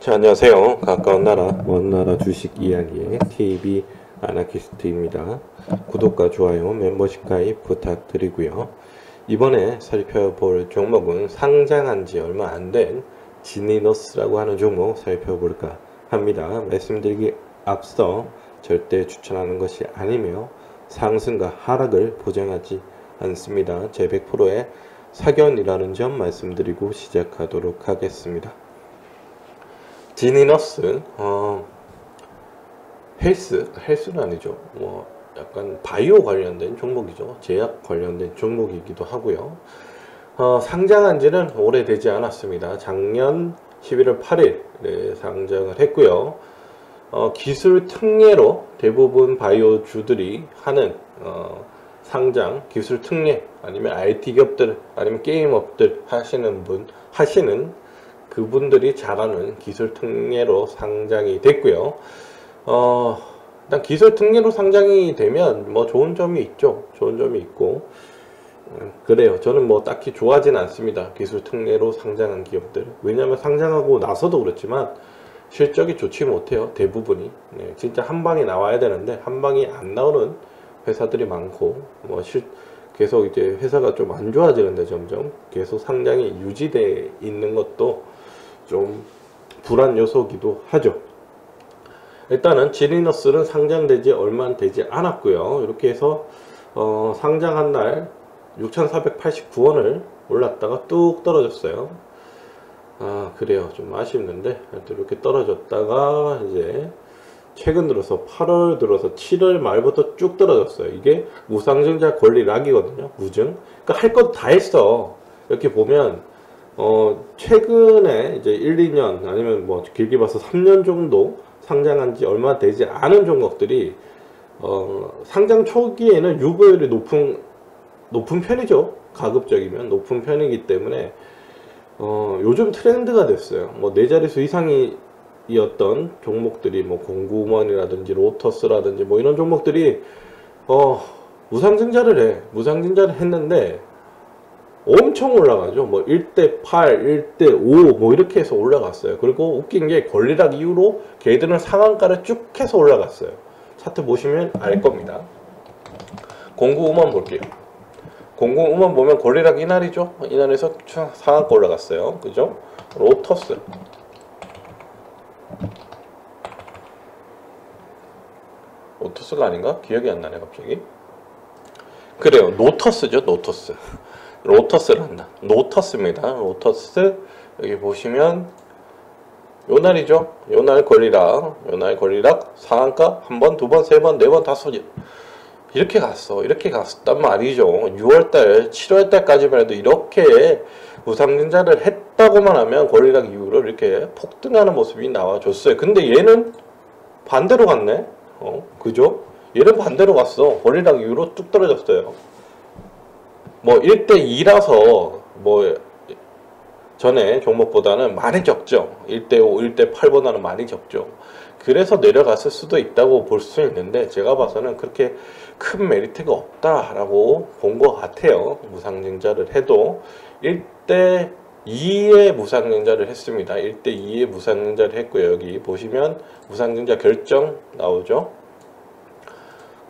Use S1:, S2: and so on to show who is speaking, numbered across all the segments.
S1: 자, 안녕하세요. 가까운 나라, 먼 나라 주식 이야기의 TV 아나키스트입니다. 구독과 좋아요, 멤버십 가입 부탁드리고요. 이번에 살펴볼 종목은 상장한 지 얼마 안 된 지니너스라고 하는 종목 살펴볼까 합니다. 말씀드리기 앞서 절대 추천하는 것이 아니며 상승과 하락을 보장하지 않습니다. 제 100%의 사견이라는 점 말씀드리고 시작하도록 하겠습니다. 지니너스, 헬스는 아니죠. 뭐, 약간 바이오 관련된 종목이죠. 제약 관련된 종목이기도 하고요. 상장한 지는 오래되지 않았습니다. 작년 11월 8일에 상장을 했고요. 기술 특례로 대부분 바이오주들이 하는, 상장, 기술 특례, 아니면 IT 기업들, 아니면 게임업들 하시는 그분들이 잘하는 기술 특례로 상장이 됐고요. 일단 기술 특례로 상장이 되면 뭐 좋은 점이 있죠. 좋은 점이 있고, 그래요. 저는 뭐 딱히 좋아하진 않습니다. 기술 특례로 상장한 기업들. 왜냐하면 상장하고 나서도 그렇지만 실적이 좋지 못해요. 대부분이. 네, 진짜 한 방에 나와야 되는데 한 방이 안 나오는 회사들이 많고, 계속 이제 회사가 좀 안 좋아지는데 점점 계속 상장이 유지돼 있는 것도 좀 불안 요소기도 하죠. 일단은 지니너스는 상장되지 얼마 되지 않았고요. 이렇게 해서 상장한 날 6,489원을 올랐다가 뚝 떨어졌어요. 그래요. 좀 아쉽는데 이렇게 떨어졌다가 이제 최근 들어서 8월 들어서 7월 말부터 쭉 떨어졌어요. 이게 무상증자 권리락이거든요. 무증. 그러니까 할 것 다 했어. 이렇게 보면 최근에 이제 1, 2년 아니면 뭐 길게 봐서 3년 정도 상장한 지 얼마 되지 않은 종목들이 상장 초기에는 유보율이 높은 편이죠. 가급적이면 높은 편이기 때문에 요즘 트렌드가 됐어요. 뭐 네 자릿수 이상이었던 종목들이 뭐 공구먼이라든지 로터스라든지 뭐 이런 종목들이 무상증자를 했는데 엄청 올라가죠. 뭐 1대 8, 1대 5 뭐 이렇게 해서 올라갔어요. 그리고 웃긴 게 권리락 이후로 걔들은 상한가를 쭉 해서 올라갔어요. 차트 보시면 알 겁니다. 공구우먼 볼게요. 공구우먼 보면 권리락 이날이죠. 이날에서 상한가 올라갔어요. 그죠? 로터스. 로터스가 아닌가? 기억이 안 나네 갑자기. 그래요. 노터스죠. 로터스란다. 노터스입니다. 로터스 여기 보시면 요날이죠. 요날 권리락 상한가 한 번, 두 번, 세 번, 네 번, 다섯 번 이렇게 갔었단 말이죠. 6월달, 7월달까지만 해도 이렇게 무상증자를 했다고만 하면 권리락 이후로 이렇게 폭등하는 모습이 나와줬어요. 근데 얘는 반대로 갔네. 그죠? 얘는 반대로 갔어. 권리락 이후로 뚝 떨어졌어요. 뭐 1대2라서 뭐 전에 종목보다는 많이 적죠. 1대5, 1대8보다는 많이 적죠. 그래서 내려갔을 수도 있다고 볼 수 있는데 제가 봐서는 그렇게 큰 메리트가 없다라고 본 것 같아요. 무상증자를 해도 1대2에 무상증자를 했습니다. 1대2에 무상증자를 했고요. 여기 보시면 무상증자 결정 나오죠.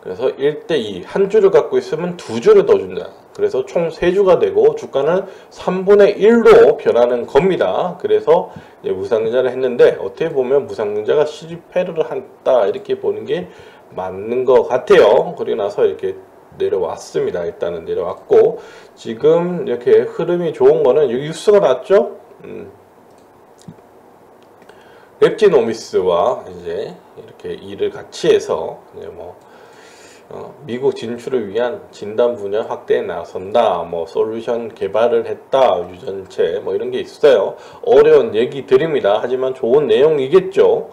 S1: 그래서 1대2 한 주를 갖고 있으면 두 주를 더 준다. 그래서 총 3주가 되고 주가는 3분의 1로 변하는 겁니다. 그래서 무상증자를 했는데 어떻게 보면 무상증자가 실패를 한다 이렇게 보는 게 맞는 것 같아요. 그리고 나서 이렇게 내려왔습니다. 일단은 내려왔고 지금 이렇게 흐름이 좋은 거는 여기 뉴스가 났죠. 랩지노미스와 이제 이렇게 일을 같이 해서 이제 뭐 미국 진출을 위한 진단 분야 확대에 나선다, 뭐 솔루션 개발을 했다, 유전체 뭐 이런 게 있어요. 어려운 얘기들입니다. 하지만 좋은 내용이겠죠.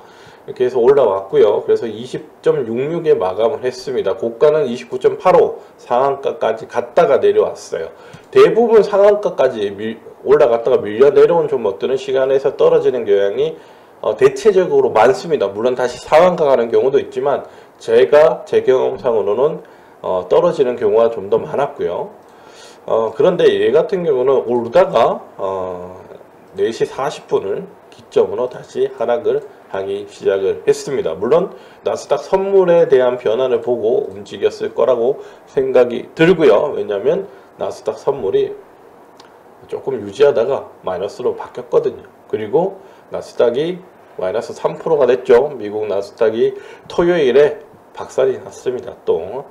S1: 이렇게 해서 올라왔고요. 그래서 20.66에 마감을 했습니다. 고가는 29.85 상한가까지 갔다가 내려왔어요. 대부분 상한가까지 올라갔다가 밀려 내려온 종목들은 시간에서 떨어지는 경향이 대체적으로 많습니다. 물론 다시 상한가 가는 경우도 있지만 제 경험상으로는 떨어지는 경우가 좀 더 많았고요. 그런데 얘 같은 경우는 오르다가 4시 40분을 기점으로 다시 하락을 하기 시작을 했습니다. 물론 나스닥 선물에 대한 변화를 보고 움직였을 거라고 생각이 들고요. 왜냐하면 나스닥 선물이 조금 유지하다가 마이너스로 바뀌었거든요. 그리고 나스닥이 마이너스 3%가 됐죠. 미국 나스닥이 토요일에 박살이 났습니다. 또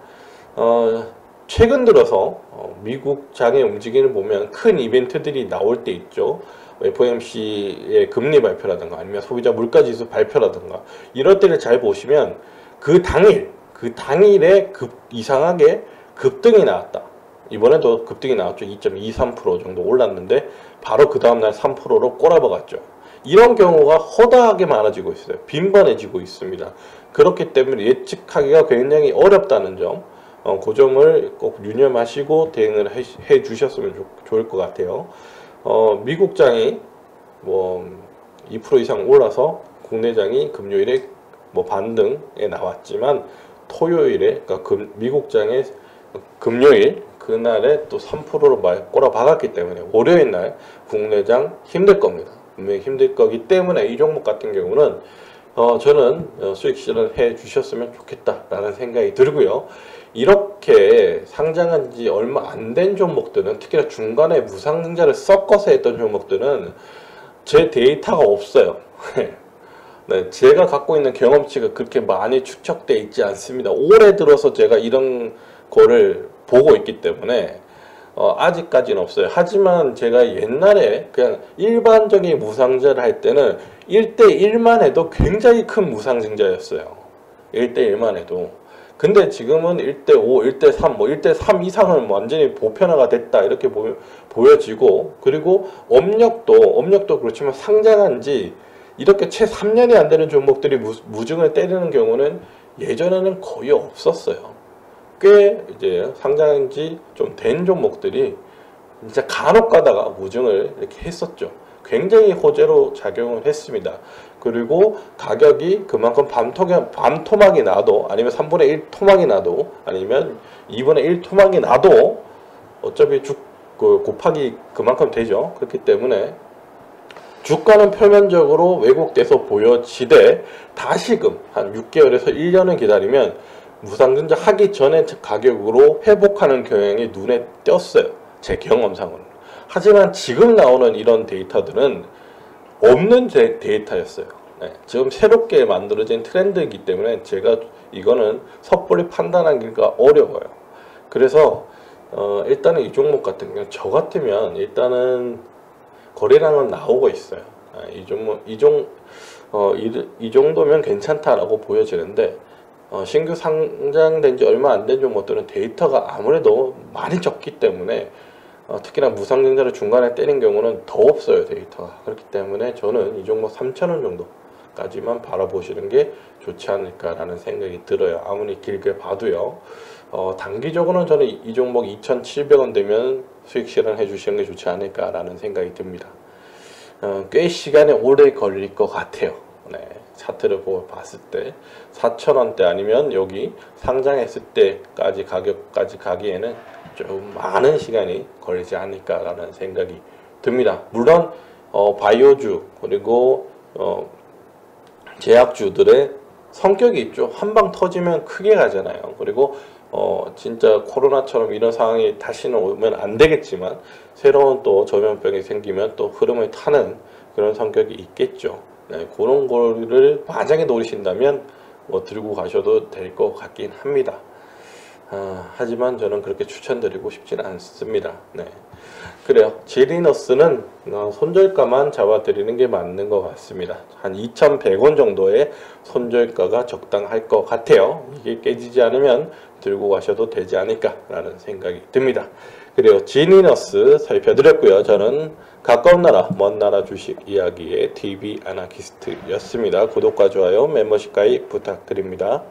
S1: 최근 들어서 미국 장의 움직임을 보면 큰 이벤트들이 나올 때 있죠. FOMC의 금리 발표라든가 아니면 소비자 물가지수 발표라든가 이럴 때를 잘 보시면 그 당일에 이상하게 급등이 나왔다. 이번에도 급등이 나왔죠. 2.23% 정도 올랐는데 바로 그 다음날 3%로 꼬라박았죠. 이런 경우가 허다하게 많아지고 있어요. 빈번해지고 있습니다. 그렇기 때문에 예측하기가 굉장히 어렵다는 점, 그 점을 꼭 유념하시고 대응을 해 주셨으면 좋을 것 같아요. 미국장이 뭐 2% 이상 올라서 국내장이 금요일에 뭐 반등에 나왔지만 토요일에 그러니까 미국장의 금요일 그날에 또 3%로 꼬라박았기 때문에 월요일 날 국내장 힘들 겁니다. 분명히 힘들 거기 때문에 이 종목 같은 경우는 저는 수익 실현해 주셨으면 좋겠다라는 생각이 들고요. 이렇게 상장한 지 얼마 안 된 종목들은 특히나 중간에 무상증자를 섞어서 했던 종목들은 제 데이터가 없어요. 네, 제가 갖고 있는 경험치가 그렇게 많이 축적돼 있지 않습니다. 올해 들어서 제가 이런 거를 보고 있기 때문에 아직까지는 없어요. 하지만 제가 옛날에 그냥 일반적인 무상증자를 할 때는 1대1만 해도 굉장히 큰 무상증자였어요. 1대1만 해도. 근데 지금은 1대5, 1대3, 뭐 1대3 이상은 완전히 보편화가 됐다 이렇게 보여지고, 그리고 업력도 그렇지만 상장한 지 이렇게 채 3년이 안 되는 종목들이 무증을 때리는 경우는 예전에는 거의 없었어요. 꽤 이제 상장한 지 좀 된 종목들이 진짜 간혹 가다가 무증을 이렇게 했었죠. 굉장히 호재로 작용을 했습니다. 그리고 가격이 그만큼 반토막이 나도 아니면 3분의 1 토막이 나도 아니면 2분의 1 토막이 나도 어차피 곱하기 그만큼 되죠. 그렇기 때문에 주가는 표면적으로 왜곡돼서 보여지되 다시금 한 6개월에서 1년을 기다리면 무상증자 하기 전에 가격으로 회복하는 경향이 눈에 띄었어요. 제 경험상으로는. 하지만 지금 나오는 이런 데이터들은 없는 데이터였어요. 네, 지금 새롭게 만들어진 트렌드이기 때문에 제가 이거는 섣불리 판단하기가 어려워요. 그래서 일단은 이 종목 같은 경우 저 같으면 일단은 거래량은 나오고 있어요. 이 정도면 괜찮다라고 보여지는데 신규 상장된 지 얼마 안 된 종목들은 데이터가 아무래도 많이 적기 때문에 특히나 무상증자를 중간에 때린 경우는 더 없어요. 데이터가. 그렇기 때문에 저는 이 종목 3,000원 정도까지만 바라보시는 게 좋지 않을까라는 생각이 들어요. 아무리 길게 봐도요. 단기적으로는 저는 이 종목 2,700원 되면 수익 실현해 주시는 게 좋지 않을까라는 생각이 듭니다. 꽤 시간이 오래 걸릴 것 같아요. 네, 차트를 봤을 때 4,000원대 아니면 여기 상장했을 때까지 가격까지 가기에는 좀 많은 시간이 걸리지 않을까라는 생각이 듭니다. 물론 바이오주 그리고 제약주들의 성격이 있죠. 한방 터지면 크게 가잖아요. 그리고 진짜 코로나처럼 이런 상황이 다시는 오면 안 되겠지만 새로운 또 전염병이 생기면 또 흐름을 타는 그런 성격이 있겠죠. 네, 그런 거를 만약에 노리신다면 들고 가셔도 될 것 같긴 합니다. 하지만 저는 그렇게 추천드리고 싶지는 않습니다. 네. 그래요. 지리너스는 손절가만 잡아드리는 게 맞는 것 같습니다. 한 2,100원 정도의 손절가가 적당할 것 같아요. 이게 깨지지 않으면 들고 가셔도 되지 않을까라는 생각이 듭니다. 그래요. 지리너스 살펴드렸고요. 저는 가까운 나라, 먼 나라 주식 이야기의 TV 아나키스트였습니다. 구독과 좋아요, 멤버십 가입 부탁드립니다.